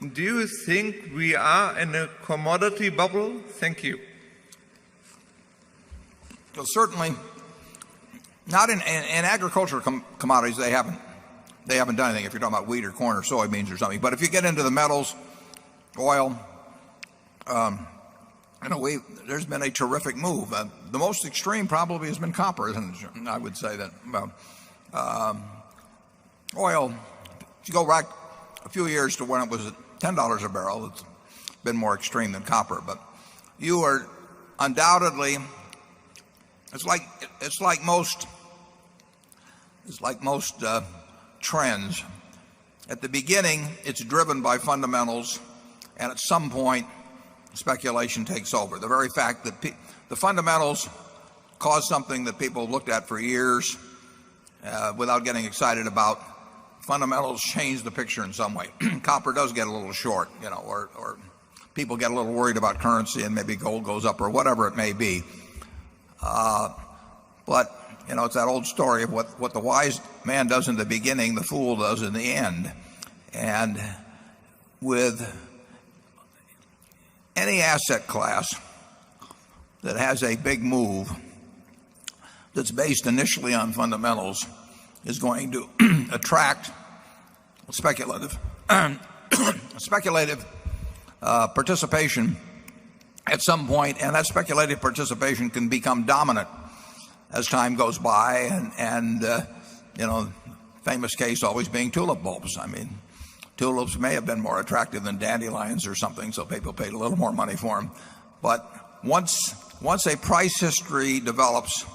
do you think we are in a commodity bubble? Thank you. Well, certainly not in agricultural commodities. They haven't done anything. If you're talking about wheat or corn or soybeans or something, but if you get into the metals, oil, there's been a terrific move. The most extreme probably has been copper, and I would say that oil. If you go back a few years to when it was at $10 a barrel, it's been more extreme than copper. But you are undoubtedly. It's like most trends. At the beginning, it's driven by fundamentals, and at some point, speculation takes over. The very fact that the fundamentals cause something that people looked at for years without getting excited about. Fundamentals change the picture in some way. Copper does get a little short, or people get a little worried about currency and maybe gold goes up or whatever it may be. But it's that old story of what the wise man does in the beginning, the fool does in the end. And with any asset class that has a big move that's based initially on fundamentals is going to attract speculative participation at some point, and that speculative participation can become dominant as time goes by, and famous case always being tulip bulbs. I mean, tulips may have been more attractive than dandelions or something, so people paid a little more money for them. But once a price history develops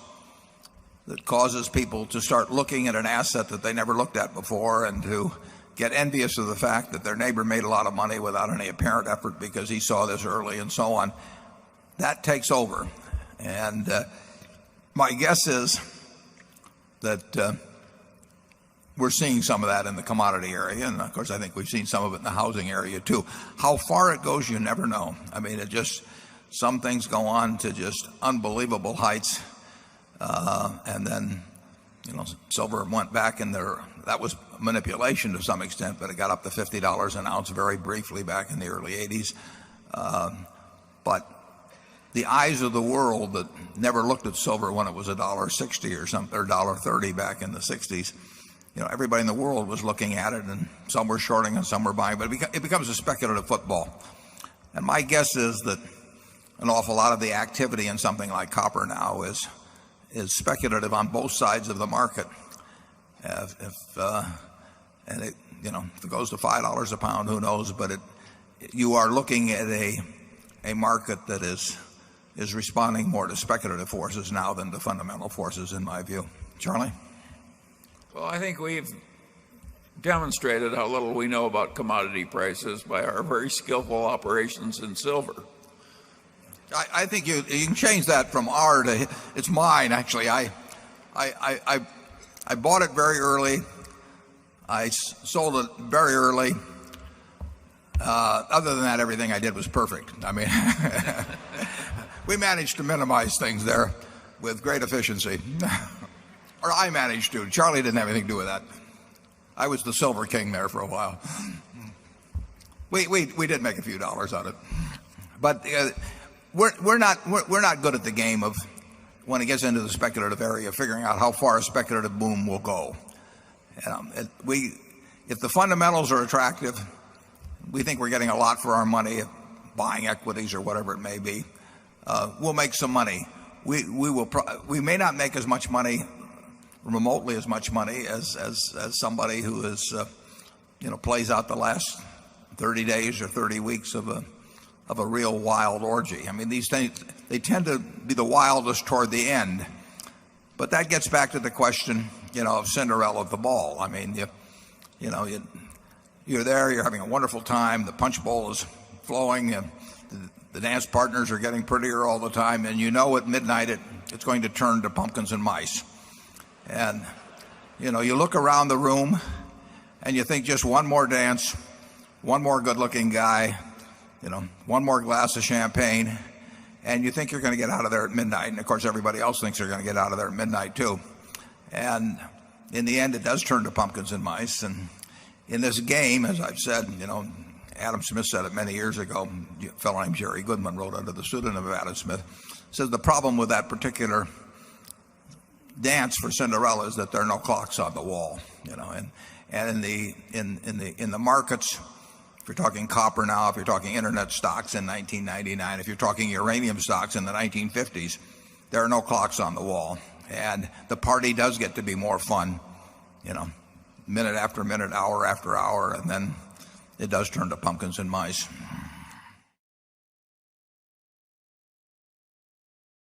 that causes people to start looking at an asset that they never looked at before and to get envious of the fact that their neighbor made a lot of money without any apparent effort because he saw this early and so on, that takes over. And my guess is that we're seeing some of that in the commodity area, and of course I think we've seen some of it in the housing area too. How far it goes, you never know. I mean, some things go on to just unbelievable heights, and then silver went back in there. That was manipulation to some extent, but it got up to $50 an ounce very briefly back in the early 80s. But the eyes of the world that never looked at silver when it was $1.60 or something, or $1.30 back in the 60s, everybody in the world was looking at it, and some were shorting and some were buying, but it becomes a speculative football. And my guess is that an awful lot of the activity in something like copper now is speculative on both sides of the market. If it goes to $5 a pound, who knows? But you are looking at a market that is responding more to speculative forces now than to fundamental forces, in my view. Charlie? Well, I think we've demonstrated how little we know about commodity prices by our very skillful operations in silver. I think you can change that from our to it's mine. Actually, I bought it very early. I sold it very early. Other than that, everything I did was perfect. I mean, we managed to minimize things there with great efficiency. Or I managed to. Charlie didn't have anything to do with that. I was the silver king there for a while. We did make a few dollars on it, but we're not good at the game of, when it gets into the speculative area, figuring out how far a speculative boom will go. If the fundamentals are attractive, we think we're getting a lot for our money, buying equities or whatever it may be. We'll make some money. We may not make as much money, remotely as much money as somebody who is plays out the last 30 days or 30 weeks of a real wild orgy. I mean, these things, they tend to be the wildest toward the end. But that gets back to the question, of Cinderella of the ball. I mean, you're there, you're having a wonderful time, the punch bowl is flowing, and the dance partners are getting prettier all the time, and at midnight it's going to turn to pumpkins and mice. And you look around the room and you think, just one more dance, one more good-looking guy, one more glass of champagne, and you think you're going to get out of there at midnight. And of course everybody else thinks they're going to get out of there at midnight too. And in the end, it does turn to pumpkins and mice. And in this game, as I've said, Adam Smith said it many years ago. A fellow named Jerry Goodman wrote under the pseudonym of Adam Smith. Says the problem with that particular dance for Cinderella is that there are no clocks on the wall, and in the markets, if you're talking copper now, if you're talking internet stocks in 1999, if you're talking uranium stocks in the 1950s, there are no clocks on the wall, and the party does get to be more fun, minute after minute, hour after hour, and then it does turn to pumpkins and mice.